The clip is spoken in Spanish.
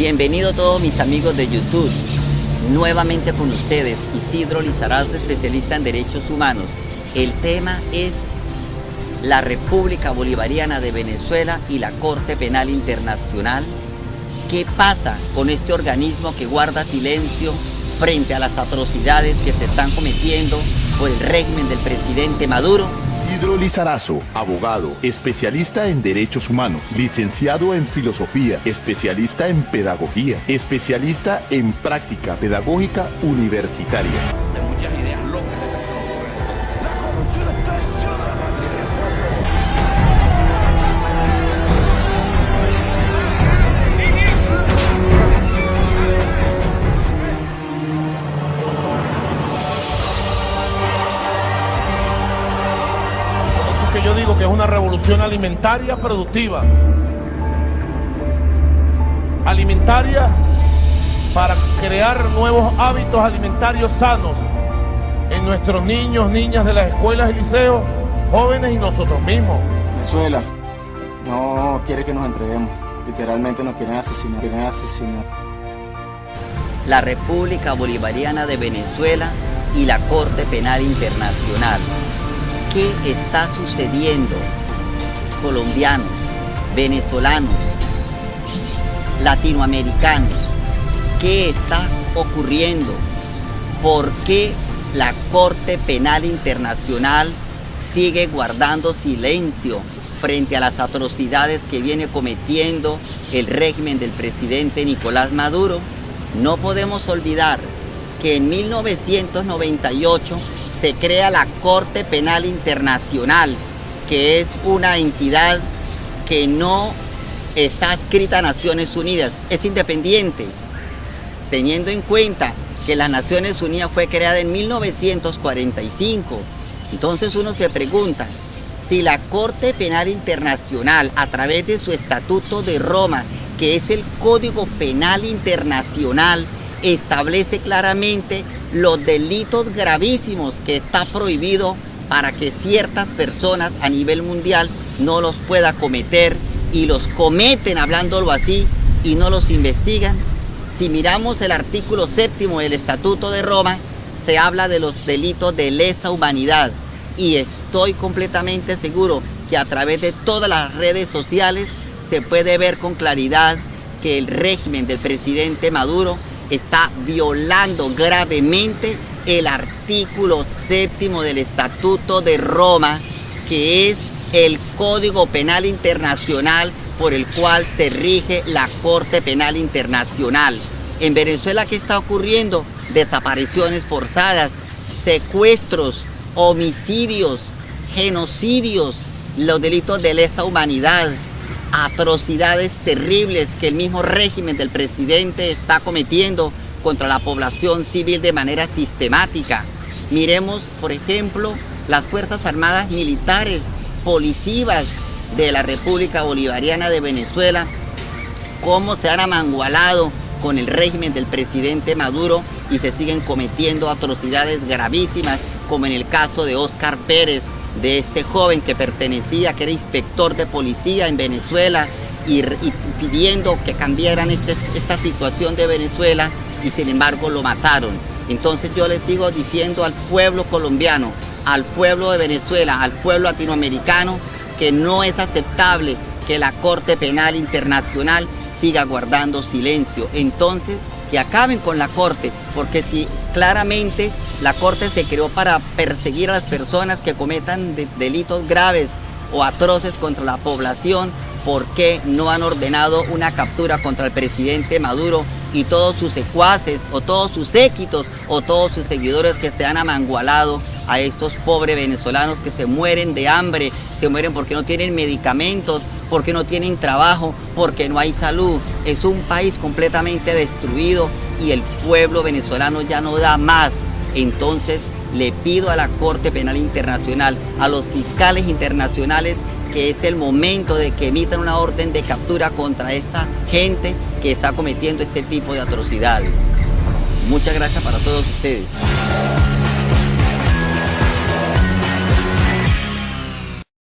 Bienvenidos todos mis amigos de YouTube. Nuevamente con ustedes, Isidro Lizarazo, especialista en derechos humanos. El tema es la República Bolivariana de Venezuela y la Corte Penal Internacional. ¿Qué pasa con este organismo que guarda silencio frente a las atrocidades que se están cometiendo por el régimen del presidente Maduro? Isidro Lizarazo, abogado, especialista en derechos humanos, licenciado en filosofía, especialista en pedagogía, especialista en práctica pedagógica universitaria. De muchas ideas locas que se nos ocurren a nosotros. La corrupción es traición a la patria y al Que yo digo que es una revolución alimentaria productiva. Alimentaria para crear nuevos hábitos alimentarios sanos en nuestros niños, niñas de las escuelas y liceos, jóvenes y nosotros mismos. Venezuela no quiere que nos entreguemos. Literalmente nos quieren asesinar. La República Bolivariana de Venezuela y la Corte Penal Internacional. ¿Qué está sucediendo? Colombianos, venezolanos, latinoamericanos, ¿qué está ocurriendo? ¿Por qué la Corte Penal Internacional sigue guardando silencio frente a las atrocidades que viene cometiendo el régimen del presidente Nicolás Maduro? No podemos olvidar que en 1998 se crea la Corte Penal Internacional, que es una entidad que no está adscrita a Naciones Unidas, es independiente, teniendo en cuenta que las Naciones Unidas fue creada en 1945. Entonces uno se pregunta, si la Corte Penal Internacional, a través de su Estatuto de Roma, que es el Código Penal Internacional, establece claramente los delitos gravísimos que está prohibido para que ciertas personas a nivel mundial no los pueda cometer y los cometen, hablándolo así, y no los investigan. Si miramos el artículo 7º del Estatuto de Roma, se habla de los delitos de lesa humanidad, y estoy completamente seguro que a través de todas las redes sociales se puede ver con claridad que el régimen del presidente Maduro está violando gravemente el artículo 7º del Estatuto de Roma, que es el Código Penal Internacional por el cual se rige la Corte Penal Internacional. En Venezuela, ¿qué está ocurriendo? Desapariciones forzadas, secuestros, homicidios, genocidios, los delitos de lesa humanidad, atrocidades terribles que el mismo régimen del presidente está cometiendo contra la población civil de manera sistemática. Miremos, por ejemplo, las Fuerzas Armadas Militares, policías de la República Bolivariana de Venezuela, cómo se han amangualado con el régimen del presidente Maduro y se siguen cometiendo atrocidades gravísimas, como en el caso de Óscar Pérez, de este joven que pertenecía, que era inspector de policía en Venezuela y pidiendo que cambiaran esta situación de Venezuela, y sin embargo lo mataron. Entonces yo les sigo diciendo al pueblo colombiano, al pueblo de Venezuela, al pueblo latinoamericano, que no es aceptable que la Corte Penal Internacional siga guardando silencio. Entonces, que acaben con la Corte, porque si claramente la Corte se creó para perseguir a las personas que cometan delitos graves o atroces contra la población, ¿por qué no han ordenado una captura contra el presidente Maduro y todos sus secuaces o todos sus séquitos o todos sus seguidores que se han amangualado a estos pobres venezolanos que se mueren de hambre, se mueren porque no tienen medicamentos, porque no tienen trabajo, porque no hay salud? Es un país completamente destruido y el pueblo venezolano ya no da más. Entonces le pido a la Corte Penal Internacional, a los fiscales internacionales, que es el momento de que emitan una orden de captura contra esta gente que está cometiendo este tipo de atrocidades. Muchas gracias para todos ustedes.